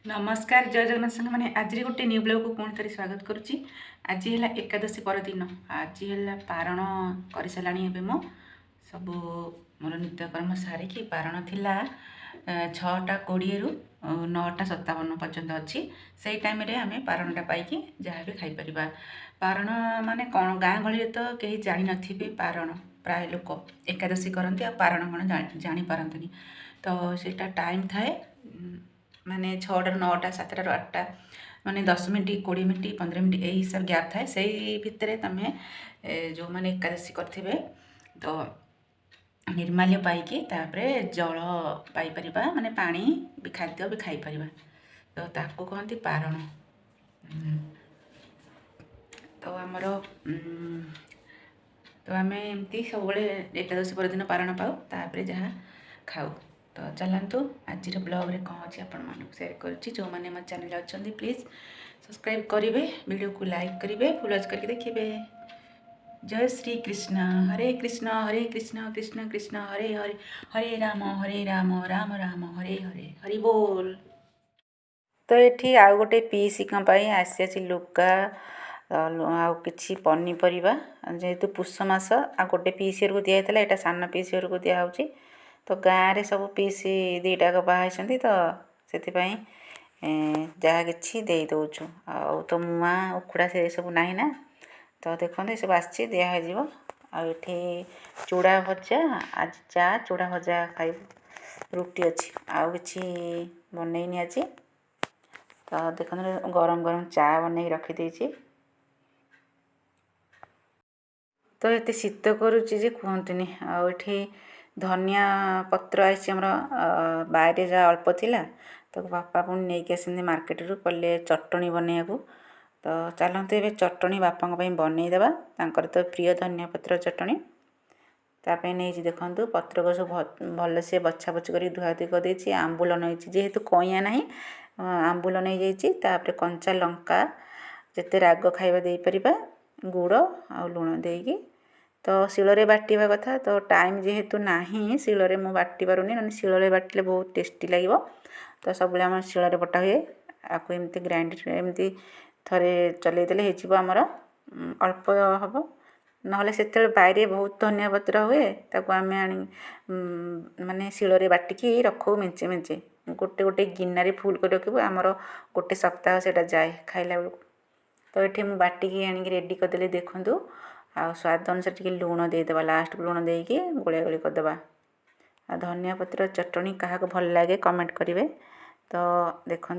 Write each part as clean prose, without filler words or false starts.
नमस्कार जय जगन्नाथ संग मैंने आज गोटे न्यू ब्लॉग को पुणी थे स्वागत करुच्ची। आज है एकादशी परदिन आज है पारण कर सारे मो सब मोर नित्यकर्म सारिकी पारण थिला 6:20 रु 9:57 पर्यंत अच्छी से टाइम रे आम पारणटा पाई जहाँ भी खाईपर। पारण माने कौन गाँ गहली तो कहीं जानी नथिबे पारण प्राय लोक एकादशी करती आ पारण कौन जापारती तो सेटा टाइम थाए माने 6 ରୁ 9ଟା 7ରୁ 8ଟା माने 10 मिनट 20 मिनट 15 मिनट यही हिसाब गैप थाए से भितर तुम जो मैंने एकादशी करेंगे तो निर्माल्य पाइकी तापर जल पाइपर माने पानी भी खाद्य भी खाईपर तो ताकू कहती पारण। तो आमर तो आम एमती सब एकादशी परदिन पारण पाऊ तापर जहाँ खाऊ। तो चलतु आज ब्लॉग रे कौन अच्छी आपण सेयार करुच्ची जो मैंने मो चैनल अच्छा प्लीज सब्सक्राइब करेंगे वीडियो को लाइक करेंगे फुल करके देखिए। जय श्री कृष्ण कृष्ण कृष्ण कृष्ण हरे हरे हरे राम राम राम हरे हरे हरि बोल। तो ये आउ गोटे पीसी आसी लुगा आउ कि पनीपरिया जेहेतु पुष मास आ गोटे पीसी को दिखाई यहाँ सान पीसी को दिखाई तो गाँव रे सब पीसी दीटाक बाहर तो से जहाँ कि देदे आउ तो मुआ उखुड़ा से सब ना ना तो देखते सब आसी दिहज आठी चूड़ा भजा आज चा चूड़ा भजा खाई रुटी अच्छी आउ कि बनईनी आज तो देखते गरम गरम चा बन रखीदे तो ये शीत करुच्ची कहतुनि आठी धनिया पत्र आमर बाहर जहाँ अल्प थिला तो बापा पुणी नहीं आसते मार्केट रू कले चटणी बनैया तो चलते ये चटणी बापा बनईदेवा तांकर तो प्रिय धनिया पत्र चटणी तापाई नहीं देखु पत्र को सब भल से बछा बछी कर धुआधुई करदे आंबुल नहीं जेहेतु कईया ना आंबुल नहीं जापर कंचा लंका जिते राग खाଇବା देपर गुड़ आ लुण देकी तो शिଳରେ बाटिबा कथा तो टाइम जेहेतु नाही शिଳରେ मु बाटी पारुनी ना शिଳରେ बाटिले बहुत टेस्टी लगे तो सब आम शिଳରେ बटा हुए आपको एमती ग्राइंडर एमती थरे चलईदेले होमर अल्प हम ना से बाहर बहुत धनिया पत्र हुए ताको आम आनी माने शिଳରେ बाटिकी रखू मेंचे मेंचे गोटे गोटे गिनारे फुल कर रखू आमर गोटे सप्ताह से जाए खाइला बेलू तो ये मुझे बाटिकी आनिक रेडी करदे देखूँ आ स्वाद अनुसार टी लुण देदेवा लास्ट को लुण देकी गोलिया गोली करदेवा आ धनिया पत्र चटणी क्या भल लगे कमेंट करेंगे। तो देखु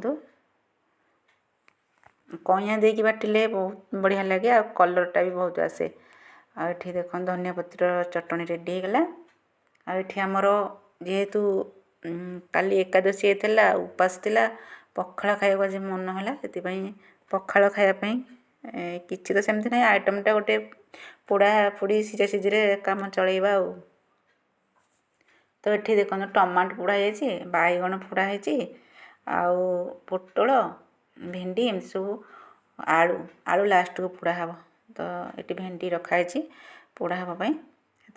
कईया देकी बाटिले बहुत बढ़िया लगे आ कलरटा भी बहुत आसे आठी देख धनिया पत्र चटणी रेडी होगला आठी आमर जेहेतु काली एकादशी होता उपास थिला पखाड़ खाया आज मन है से पखाड़ खायापी किसी तो सेमती ना आइटमटा गोटे पोड़ा पोड़ी सीझा सीझे कम चलवा तो ये देखो टमाटो पोड़ा बैगण पोड़ा आउ पोटल भेंडी एम सब आलू आलू लास्ट को पोड़ा हम तो ये भेंडी रखाई पोड़ा हाँपाई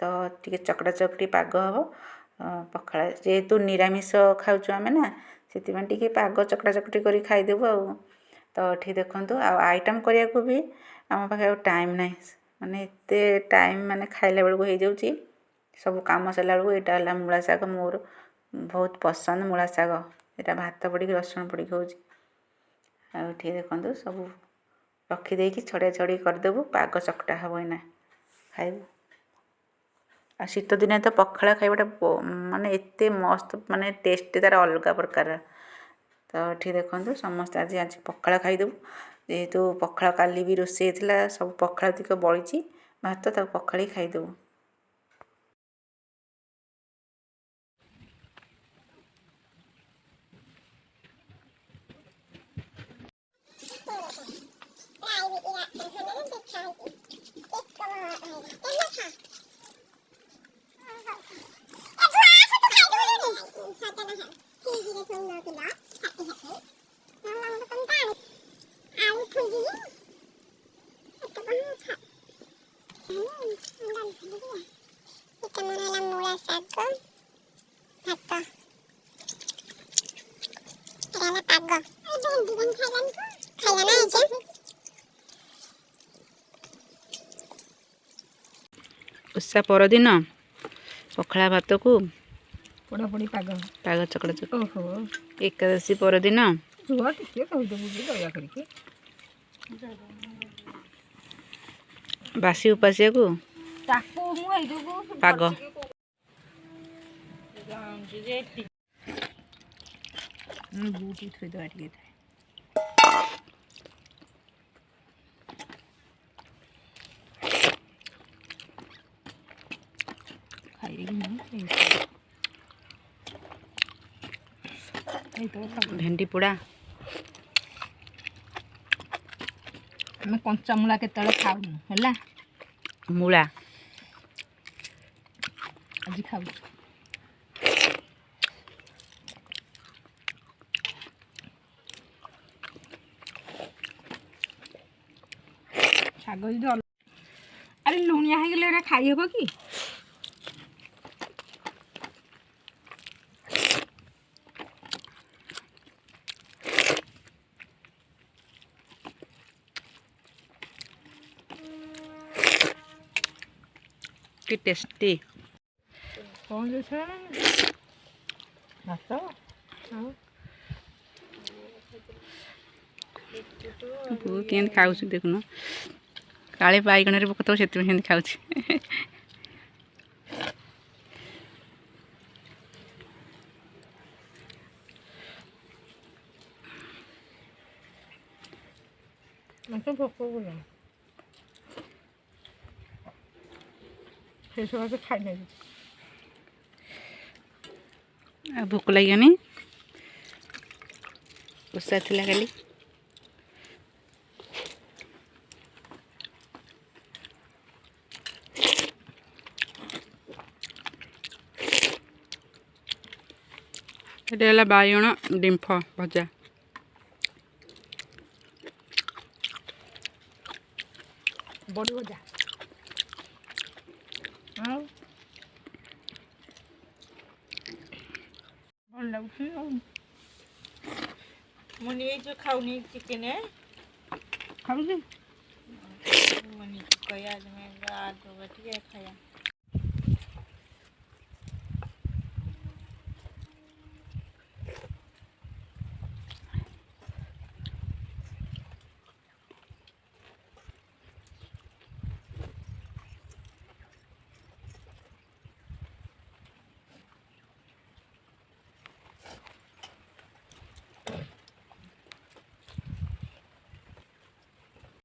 तो टी चकटा चकटी पाग हम पखाड़ जेहेतु निरामिष खाऊँ आम ना से पाग चकटा चकटी कर खाईदेबू आ तो ये देखूँ आइटम करने को भी आम पाखे टाइम ना माने एते टाइम माने खाइला बेलू हो जाऊँगी सब कम सरला बेलू यहाँ है मूला शाग मोर बहुत पसंद मूला शाग यहाँ भात पड़ी रसुण पड़ी हो देखो सब रखीदे छड़िया छड़ी करदेबू पाग चकटा हम एना खाइबू आ शीत दिन तो पखाड़ खाइबाटा माने एते मस्त माने टेस्ट तार अलग प्रकार तो ये देखो समस्त आज आज पखाड़ खाईदेबू जेहेतु पखाड़ काली भी रोषे थी सब पखाड़ तिक बड़ी भात तक पखाड़ी खाईदेबू। ଓଷା ପରଦିନ ପଖାଳ ଭାତକୁ ପୋଡ଼ାପୋଡ଼ି ପାଗ ଚକଡ଼ା ଚକଡ଼ା। ଓହୋ ଏକାଦଶୀ ପରଦିନ ରୁହ ଟିକେ କହିଦେବୁ କି ଦୟା କରିକି ବାସି ଉପାସିଆକୁ ତାକୁ ମୁଁ ଏଇଯୋଗୁ ପାଗ ବୁଟି ଥୋଇଦେବା ଟିକେ ଭେଣ୍ଡି ପୋଡ଼ା। ଆମେ କଞ୍ଚାମୂଳା କେତେବେଳେ ଖାଉନୁ ହେଲା, ମୂଳା ଆଜି ଖାଉଛୁ। ଶାଗ ଯଦି ଆରେ ଲୁଣିଆ ହେଇଗଲେ ଏରା ଖାଇହେବ କି? କି ଟେଷ୍ଟି। କ'ଣ ଜିନିଷ ଭାତ ବୋଉ କେମିତି ଖାଉଛି ଦେଖୁନ, କାଳେ ବାଇଗଣରେ ପୋକ ଥିବ ସେଥିପାଇଁ ସେମିତି ଖାଉଛି। ମୋତେ ଭୋକ କଲାଣି, ସେସବୁ ଖାଇନେବି। ଆଉ ଭୋକ ଲାଗିବନି, ଓଷା ଥିଲା କାଲି। ଏଟା ହେଲା ବାଇଗଣ ଡିମ୍ଫ ଭଜା। ବଡ଼ି ଭଜା ଆଉ ଭଲ ଲାଗୁଛି। ଆଉ ମୁଁ ଏଇ ଯେଉଁ ଖାଉନି ଚିକେନ ଖାଉଛି କହିବା ଟିକେ ଖାଇବା।